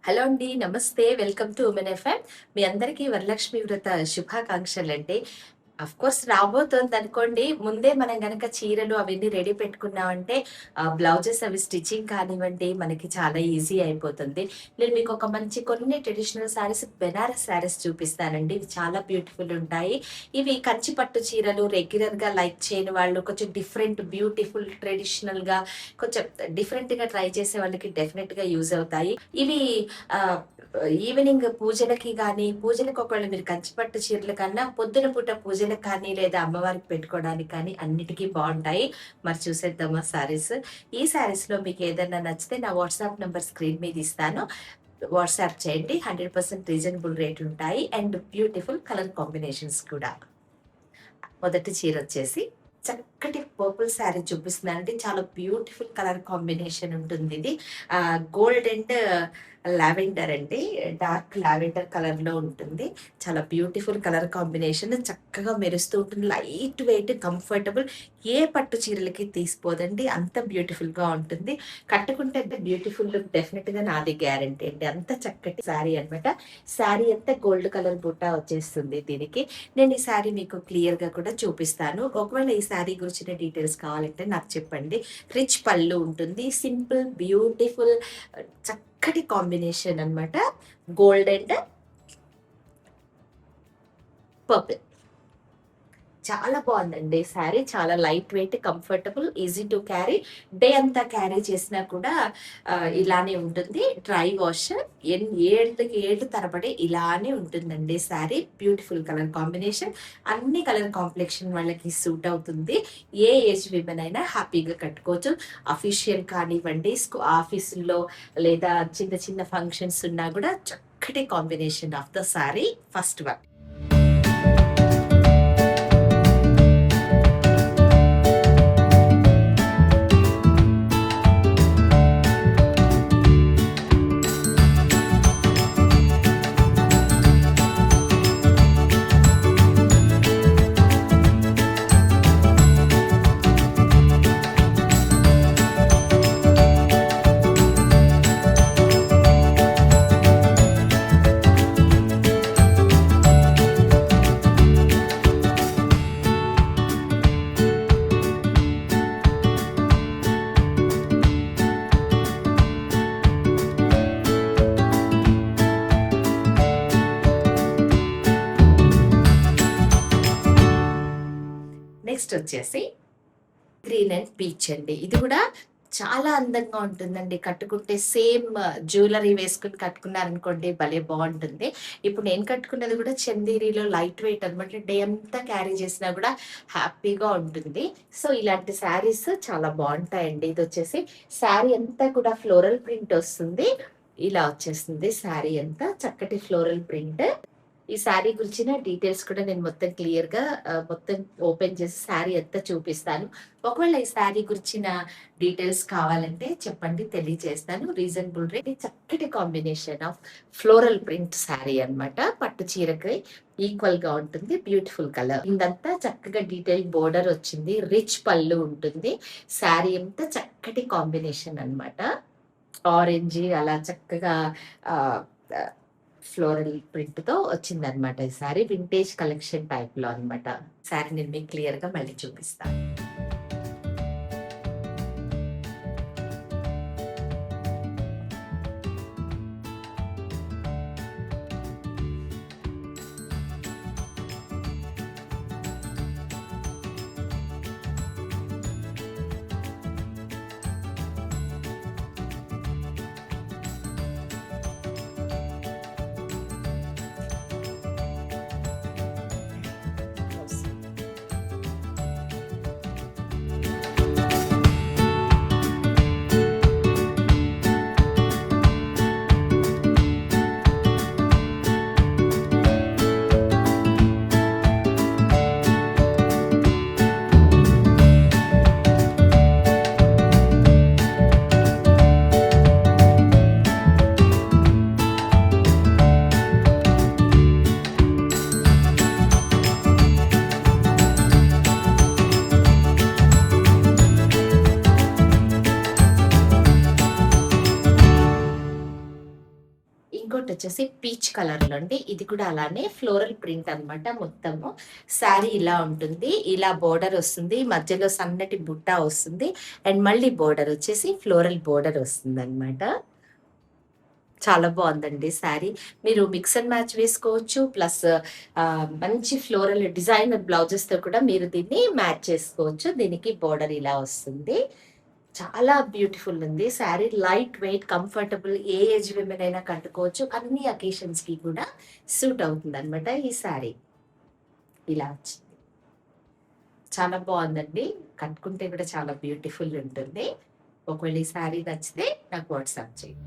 Hello అండి. నమస్తే. Welcome to women FM. మీ అందరికీ వరలక్ష్మి వ్రత శుభాకాంక్షలండి. అఫ్‌కోర్స్ రాబోతోందనుకోండి. ముందే మనం గనక చీరలు అవన్నీ రెడీ పెట్టుకున్నామంటే బ్లౌజెస్ అవి స్టిచ్చింగ్ కానివ్వండి, మనకి చాలా ఈజీ అయిపోతుంది. నేను మీకొక మంచి కొన్ని ట్రెడిషనల్ శారీస్, బెనారస్ శారీస్ చూపిస్తానండి. ఇవి చాలా బ్యూటిఫుల్ ఉంటాయి. ఇవి కంచి పట్టు చీరలు రెగ్యులర్‌గా లైక్ చేయని వాళ్ళు, కొంచెం డిఫరెంట్, బ్యూటిఫుల్, ట్రెడిషనల్‌గా కొంచెం డిఫరెంట్‌గా ట్రై చేసే వాళ్ళకి డెఫినిట్‌గా యూజ్ అవుతాయి. ఇవి ఆహ్, ఈవినింగ్ పూజలకి గానీ, పూజలకు ఒకవేళ మీరు కంచిపట్టు చీరల కన్నా పొద్దున పూట పూజలకు కానీ, లేదా అమ్మవారికి పెట్టుకోవడానికి కానీ అన్నిటికి బావుంటాయి. మరి చూసేద్దామా శారీస్? ఈ శారీస్‌లో మీకేదన్నా నచ్చితే నా వాట్సాప్ నంబర్ స్క్రీన్ మీద ఇస్తాను. వాట్సాప్ చేయండి. 100% రీజనబుల్ రేట్ ఉంటాయి. అండ్ బ్యూటిఫుల్ కలర్ కాంబినేషన్స్ కూడా. మొదటి చీరొచ్చేసి చక్కటి పర్పుల్ శారీ చూపిస్తున్నానండి. చాలా బ్యూటిఫుల్ కలర్ కాంబినేషన్ ఉంటుందిది. గోల్డ్ అండ్ లావెండర్ అండి. డార్క్ లావెండర్ కలర్‌లో ఉంటుంది. చాలా బ్యూటిఫుల్ కలర్ కాంబినేషన్. చక్కగా మెరుస్తూ ఉంటుంది. Light weight, comfortable. ఏ పట్టు చీరలకి తీసిపోదండి. అంత బ్యూటిఫుల్‌గా ఉంటుంది. కట్టుకుంటే బ్యూటిఫుల్ లుక్ డెఫినిట్‌గా నాది గ్యారంటీ అండి. అంత చక్కటి శారీ అనమాట. శారీ అంతా గోల్డ్ కలర్ బుట్ట వచ్చేస్తుంది దీనికి. నేను ఈ శారీ మీకు క్లియర్‌గా కూడా చూపిస్తాను. ఒకవేళ ఈ శారీ గురించిన డీటెయిల్స్ కావాలంటే నాకు చెప్పండి. రిచ్ పళ్ళు ఉంటుంది. సింపుల్, బ్యూటిఫుల్ చక్కటి కాంబినేషన్ అన్నమాట. Gold and purple. చాలా బావుందండి శారీ. చాలా light weight, comfortable, easy to carry. Day అంతా క్యారీ చేసినా కూడా ఇలానే ఉంటుంది. డ్రై వాష్ ఏళ్ళకి ఏళ్ళు తరబడి ఇలానే ఉంటుందండి శారీ. Beautiful colour combination. అన్ని కలర్ కాంప్లెక్షన్ వాళ్ళకి సూట్ అవుతుంది. ఏ ఏజ్ విమెన్ అయినా హ్యాపీగా కట్టుకోవచ్చు. అఫీషియల్ కానివ్వండి, ఆఫీసుల్లో లేదా చిన్న చిన్న ఫంక్షన్స్ ఉన్నా కూడా చక్కటి combination of the sari. First one. Next వచ్చేసి గ్రీన్ అండ్ పీచ్ అండి. ఇది కూడా చాలా అందంగా ఉంటుందండి. కట్టుకుంటే సేమ్ జ్యువెలరీ వేసుకొని కట్టుకున్నారనుకోండి భలే బావుంటుంది. ఇప్పుడు నేను కట్టుకున్నది కూడా చందేరిలో లైట్ వెయిట్ అనమాట. డే అంతా క్యారీ చేసినా కూడా హ్యాపీగా ఉంటుంది. సో, ఇలాంటి శారీస్ చాలా బావుంటాయండి. ఇదొచ్చేసి శారీ అంతా కూడా ఫ్లోరల్ ప్రింట్ వస్తుంది. ఇలా వచ్చేస్తుంది శారీ అంతా. చక్కటి ఫ్లోరల్ ప్రింట్. ఈ శారీ గురించిన డీటెయిల్స్ కూడా నేను మొత్తం క్లియర్‌గా మొత్తం ఓపెన్ చేసి శారీ అంతా చూపిస్తాను. ఒకవేళ ఈ శారీ గురించిన డీటెయిల్స్ కావాలంటే చెప్పండి, తెలియజేస్తాను. Reasonable rate. చక్కటి combination of floral print sari అన్నమాట. పట్టు చీరకి ఈక్వల్‌గా ఉంటుంది. Beautiful colour. ఇదంతా చక్కగా డీటెయిల్ బోర్డర్ వచ్చింది. రిచ్ పళ్ళు ఉంటుంది. శారీ అంతా చక్కటి కాంబినేషన్ అన్నమాట. ఆరెంజ్ అలా చక్కగా ఆహ్, ఆహ్ ఫ్లోరల్ ప్రింట్‌తో వచ్చిందనమాట ఈ సారీ. వింటేజ్ కలెక్షన్ టైప్‌లో అనమాట. సారీ నేను మీకు క్లియర్‌గా మళ్ళీ చూపిస్తా. ఇంకోటొచ్చేసి పీచ్ కలర్‌లో అండి. ఇది కూడా అలానే ఫ్లోరల్ ప్రింట్ అనమాట మొత్తము. శారీ ఇలా ఉంటుంది. ఇలా బోర్డర్ వస్తుంది. మధ్యలో సన్నటి బుట్ట వస్తుంది. అండ్ మళ్ళీ బోర్డర్ వచ్చేసి ఫ్లోరల్ బోర్డర్ వస్తుందనమాట. చాలా బావుందండి శారీ. మీరు మిక్స్ అండ్ మ్యాచ్ వేసుకోవచ్చు. ప్లస్ మంచి ఫ్లోరల్ డిజైనర్ బ్లౌజెస్‌తో కూడా మీరు దీన్ని మ్యాచ్ చేసుకోవచ్చు. దీనికి బోర్డర్ ఇలా వస్తుంది. చాలా బ్యూటిఫుల్ ఉంది. శారీ లైట్ వెయిట్, కంఫర్టబుల్ ఏ ఏజ్ విమెన్ అయినా కట్టుకోవచ్చు. అన్ని అకేషన్స్‌కి కూడా సూట్ అవుతుందనమాట ఈ శారీ. ఇలా వచ్చింది. చాలా బావుందండి. కట్టుకుంటే కూడా చాలా బ్యూటిఫుల్ ఉంటుంది. ఒకవేళ ఈ శారీ నచ్చితే నాకు వాట్సాప్ చేయండి.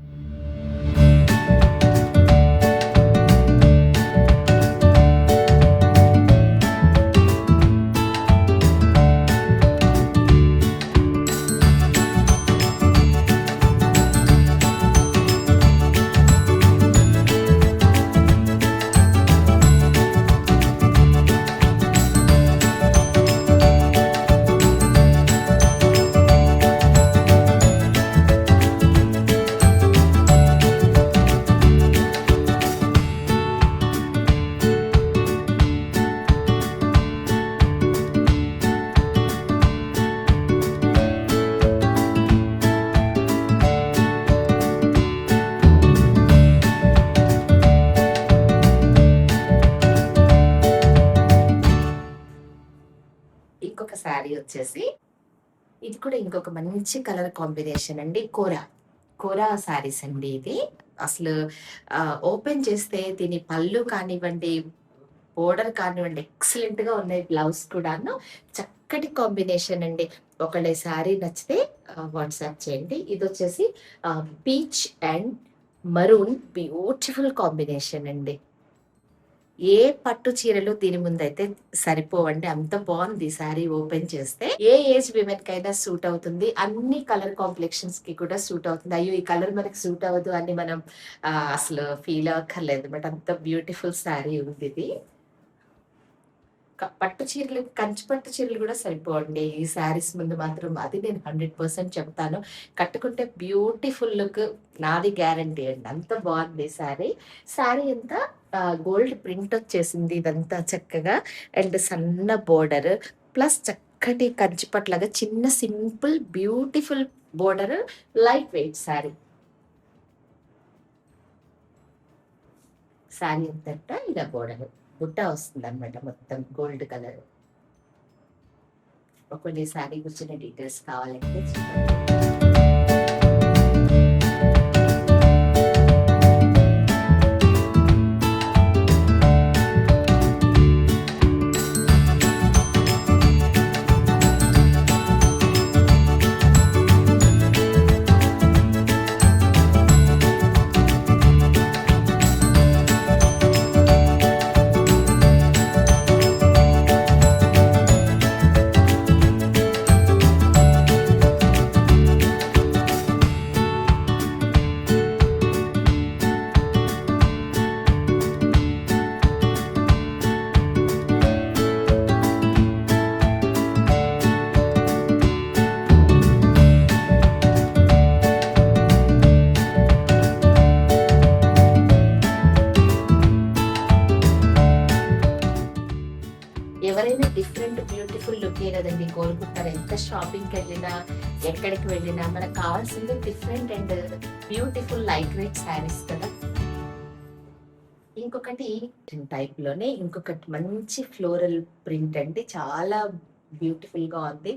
ఇంకొక శారీ వచ్చేసి ఇది కూడా ఇంకొక మంచి కలర్ కాంబినేషన్ అండి. కోరా శారీస్ అండి ఇది. అసలు ఓపెన్ చేస్తే దీని పళ్ళు కానివ్వండి, బోర్డర్ కానివ్వండి ఎక్సలెంట్‌గా ఉన్నాయి. బ్లౌజ్ కూడాను చక్కటి కాంబినేషన్ అండి. ఒకవేళ ఈ శారీ నచ్చితే వాట్సాప్ చేయండి. ఇదొచ్చేసి peach and maroon beautiful combination అండి. ఏ పట్టు చీరలు దీని ముందైతే సరిపోవండి. అంత బావుంది ఈ శారీ ఓపెన్ చేస్తే. ఏ ఏజ్ విమెన్‌కైనా సూట్ అవుతుంది. అన్ని కలర్ కాంప్లెక్షన్స్‌కి కూడా సూట్ అవుతుంది. అయ్యో! ఈ కలర్ మనకి సూట్ అవ్వదు అని మనం అసలు ఫీల్ అవ్వక్కర్లేదు అన్నమాట. అంత బ్యూటిఫుల్ శారీ ఉందిది. పట్టు చీరలు, కంచి పట్టు చీరలు గూడా సరిపోవండి. ఈ శారీస్ ముందు మాత్రం అది నేను 100% చెప్తాను. కట్టుకుంటే బ్యూటిఫుల్ లుక్ నాది గ్యారంటీ అండి. అంత బావుంది శారీ. శారీ అంతా గోల్డ్ ప్రింట్ వచ్చేసింది ఇదంతా చక్కగా. అండ్ సన్న బోర్డర్ ప్లస్ చక్కటి కంచి పట్టులాగా చిన్న simple beautiful border, light weight sari. Sari అంతటా ఇలా బోర్డర్. బుట్ట వస్తుందనమాట మొత్తం గోల్డ్ కలర్. ఒకవేళ ఈ శారీ గురించిన డీటెయిల్స్ కావాలంటే చెప్పండి. ఎవరైనా డిఫరెంట్ బ్యూటిఫుల్ లుకే కదండి కోరుకుంటారు. ఎంత షాపింగ్‌కెళ్ళినా, ఎక్కడికి వెళ్ళినా మనకు కావాల్సింది different and beautiful light weight saris కదా! ఇంకొకటి టైప్‌లోనే ఇంకొకటి మంచి ఫ్లోరల్ ప్రింట్ అండి. చాలా బ్యూటిఫుల్‌గా ఉంది.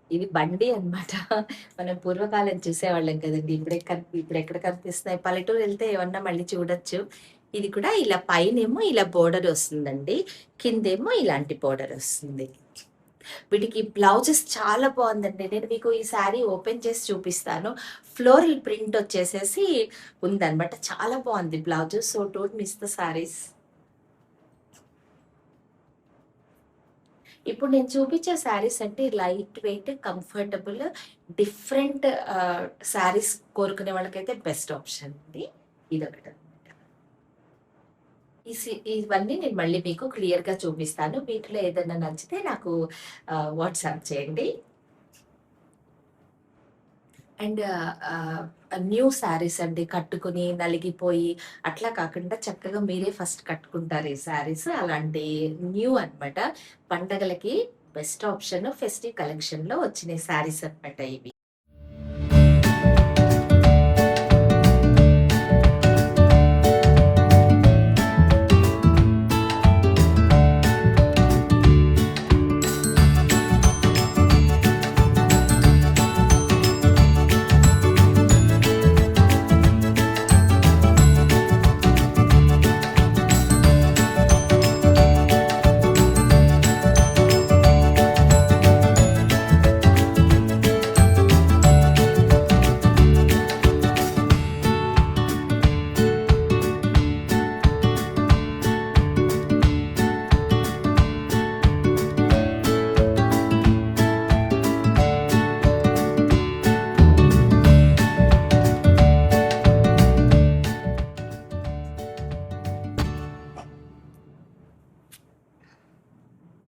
ఇది బండి అన్నమాట. మనం పూర్వకాలం చూసేవాళ్ళం కదండీ! ఇప్పుడెక్కడ కనిపిస్తున్నాయి. పల్లెటూరెళ్తే ఏమన్నా మళ్ళీ చూడొచ్చు. ఇది కూడా ఇలా పైనేమో ఇలా బోర్డర్ వస్తుందండి. కిందేమో ఇలాంటి బోర్డర్ వస్తుంది. వీటికి బ్లౌజెస్ చాలా బావుందండి. నేను మీకు ఈ శారీ ఓపెన్ చేసి చూపిస్తాను. ఫ్లోరల్ ప్రింట్ వచ్చేసేసి ఉందన్నమాట. చాలా బావుంది blouse. So don't miss the saris. ఇప్పుడు నేను చూపించే శారీస్ అంటే light weight, comfortable, different saris కోరుకునే వాళ్ళకైతే బెస్ట్ ఆప్షన్ అండి. ఇదొకటనమాట. ఇవన్నీ నేను మళ్ళీ మీకు క్లియర్‌గా చూపిస్తాను. వీటిలో ఏదైనా నచ్చితే నాకు వాట్సాప్ చేయండి. అండ్ న్యూ శారీస్ అండి కట్టుకొని నలిగిపోయి అట్లా కాకుండా చక్కగా మీరే ఫస్ట్ కట్టుకుంటారు ఈ శారీస్. అలాంటి న్యూ అనమాట. పండగలకి బెస్ట్ ఆప్షన్ ఫెస్టివ్ కలెక్షన్‌లో వచ్చిన శారీస్ అనమాట ఇవి.